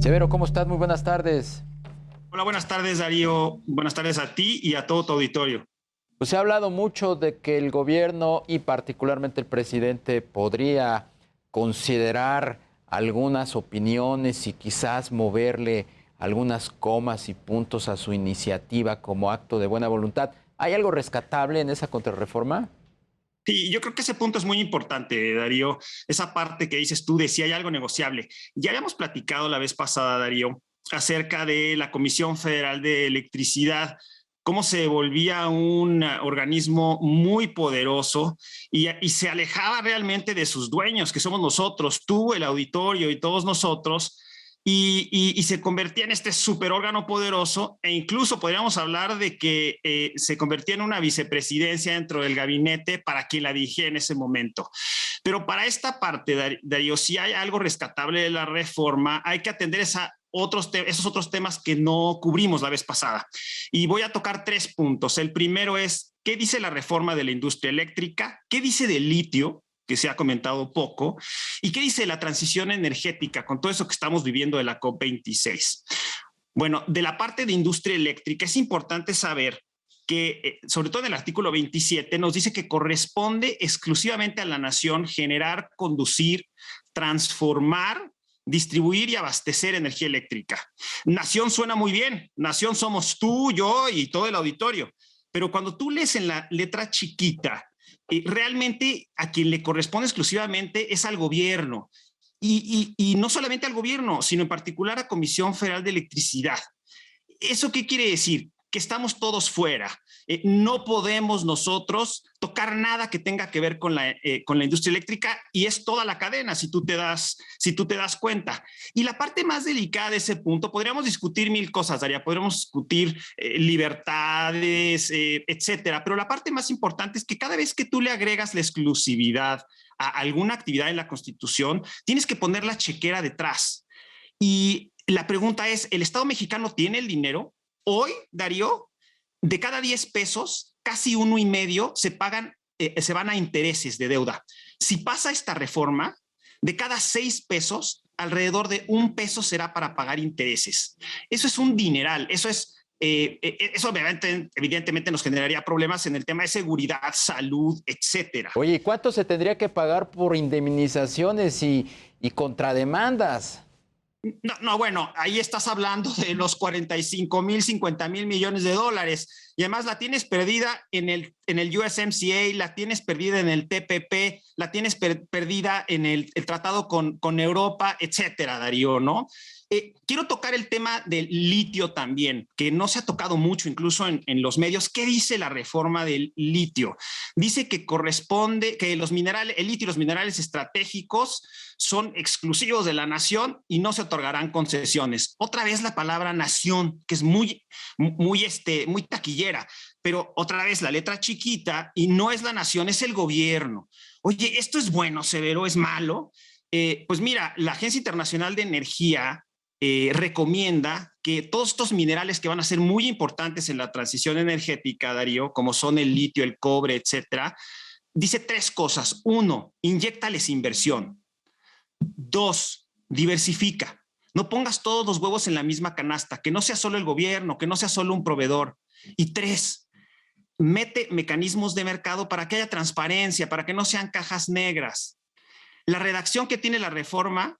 Severo, ¿cómo estás? Muy buenas tardes. Hola, buenas tardes, Darío. Buenas tardes a ti y a todo tu auditorio. Pues se ha hablado mucho de que el gobierno y particularmente el presidente podría considerar algunas opiniones y quizás moverle algunas comas y puntos a su iniciativa como acto de buena voluntad. ¿Hay algo rescatable en esa contrarreforma? Sí, yo creo que ese punto es muy importante, Darío. Esa parte que dices tú de si hay algo negociable. Ya habíamos platicado la vez pasada, Darío, acerca de la Comisión Federal de Electricidad, cómo se volvía un organismo muy poderoso y se alejaba realmente de sus dueños, que somos nosotros, tú, el auditorio y todos nosotros, y se convertía en este superórgano poderoso e incluso podríamos hablar de que se convertía en una vicepresidencia dentro del gabinete para quien la dirigía en ese momento. Pero para esta parte, Darío, si hay algo rescatable de la reforma, hay que atender esos otros temas que no cubrimos la vez pasada. Y voy a tocar 3 puntos. El primero es, ¿qué dice la reforma de la industria eléctrica? ¿Qué dice del litio? Que se ha comentado poco, y qué dice la transición energética con todo eso que estamos viviendo de la COP26. Bueno, de la parte de industria eléctrica es importante saber que, sobre todo en el artículo 27, nos dice que corresponde exclusivamente a la nación generar, conducir, transformar, distribuir y abastecer energía eléctrica. Nación suena muy bien, nación somos tú, yo y todo el auditorio, pero cuando tú lees en la letra chiquita, realmente a quien le corresponde exclusivamente es al gobierno. Y no solamente al gobierno, sino en particular a Comisión Federal de Electricidad. ¿Eso qué quiere decir? Que estamos todos fuera. No podemos nosotros tocar nada que tenga que ver con la industria eléctrica y es toda la cadena, si tú te das cuenta. Y la parte más delicada de ese punto, podríamos discutir mil cosas, Daria, podríamos discutir libertades, etcétera, pero la parte más importante es que cada vez que tú le agregas la exclusividad a alguna actividad en la Constitución, tienes que poner la chequera detrás. Y la pregunta es, ¿el Estado mexicano tiene el dinero? Hoy, Darío, de cada 10 pesos, casi 1.5 se van a intereses de deuda. Si pasa esta reforma, de cada 6 pesos, alrededor de 1 peso será para pagar intereses. Eso es un dineral, eso obviamente, evidentemente nos generaría problemas en el tema de seguridad, salud, etcétera. Oye, ¿y cuánto se tendría que pagar por indemnizaciones y contrademandas? No, no, bueno, ahí estás hablando de los 45,000, 50,000 millones de dólares. Y además la tienes perdida en el USMCA, la tienes perdida en el TPP, la tienes perdida en el tratado con Europa, etcétera, Darío, ¿no? Quiero tocar el tema del litio también, que no se ha tocado mucho, incluso en los medios. ¿Qué dice la reforma del litio? Dice que corresponde, que los minerales, el litio y los minerales estratégicos son exclusivos de la nación y no se otorgarán concesiones. Otra vez la palabra nación, que es muy taquillera, pero otra vez la letra chiquita y no es la nación, es el gobierno. Oye, ¿esto es bueno, Severo? ¿Es malo? Pues mira, la Agencia Internacional de Energía recomienda que todos estos minerales que van a ser muy importantes en la transición energética, Darío, como son el litio, el cobre, etcétera, dice 3 cosas. 1, inyéctales inversión. 2, diversifica. No pongas todos los huevos en la misma canasta, que no sea solo el gobierno, que no sea solo un proveedor. Y 3, mete mecanismos de mercado para que haya transparencia, para que no sean cajas negras. La redacción que tiene la reforma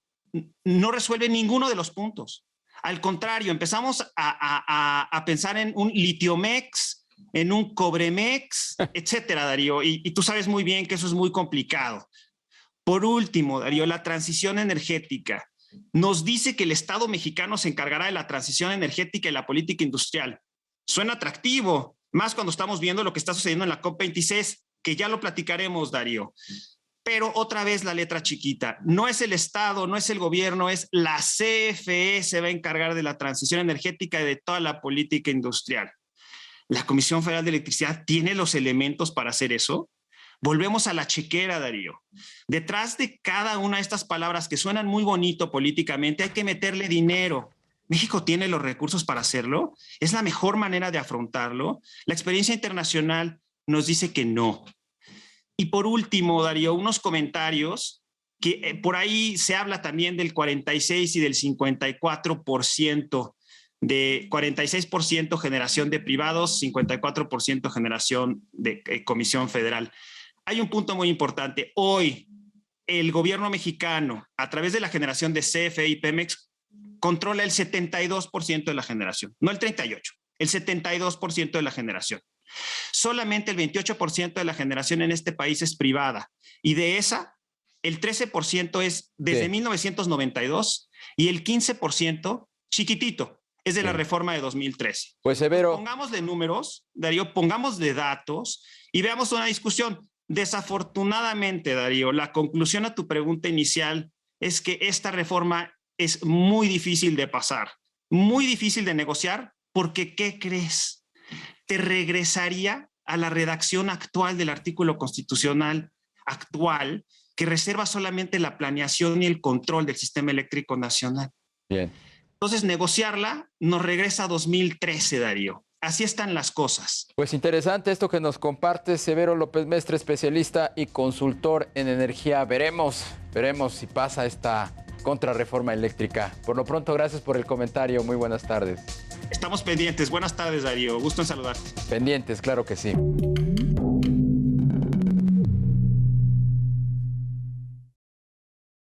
no resuelve ninguno de los puntos. Al contrario, empezamos a pensar en un litiomex, en un cobremex, etcétera, Darío. Y tú sabes muy bien que eso es muy complicado. Por último, Darío, la transición energética. Nos dice que el Estado mexicano se encargará de la transición energética y la política industrial. Suena atractivo, más cuando estamos viendo lo que está sucediendo en la COP26, que ya lo platicaremos, Darío. Pero otra vez la letra chiquita. No es el Estado, no es el gobierno, es la CFE se va a encargar de la transición energética y de toda la política industrial. ¿La Comisión Federal de Electricidad tiene los elementos para hacer eso? Volvemos a la chequera, Darío. Detrás de cada una de estas palabras que suenan muy bonito políticamente, hay que meterle dinero. ¿México tiene los recursos para hacerlo? ¿Es la mejor manera de afrontarlo? La experiencia internacional nos dice que no. Y por último, Darío, unos comentarios que por ahí se habla también del 46 y del 54%, de 46% generación de privados, 54% generación de Comisión Federal. Hay un punto muy importante. Hoy, el gobierno mexicano, a través de la generación de CFE y Pemex, controla el 72% de la generación, no el 38%, el 72% de la generación. Solamente el 28% de la generación en este país es privada, y de esa, el 13% es desde 1992 y el 15%, chiquitito, es de la reforma de 2013. Pues Severo. Pongamos de números, Darío, pongamos de datos y veamos una discusión. Desafortunadamente, Darío, la conclusión a tu pregunta inicial es que esta reforma es muy difícil de pasar, muy difícil de negociar, porque ¿qué crees? Te regresaría a la redacción actual del artículo constitucional actual, que reserva solamente la planeación y el control del sistema eléctrico nacional. Bien. Entonces, negociarla nos regresa a 2013, Darío. Así están las cosas. Pues interesante esto que nos comparte Severo López Mestre, especialista y consultor en energía. Veremos si pasa esta contrarreforma eléctrica. Por lo pronto, gracias por el comentario. Muy buenas tardes. Estamos pendientes. Buenas tardes, Darío. Gusto en saludarte. Pendientes, claro que sí.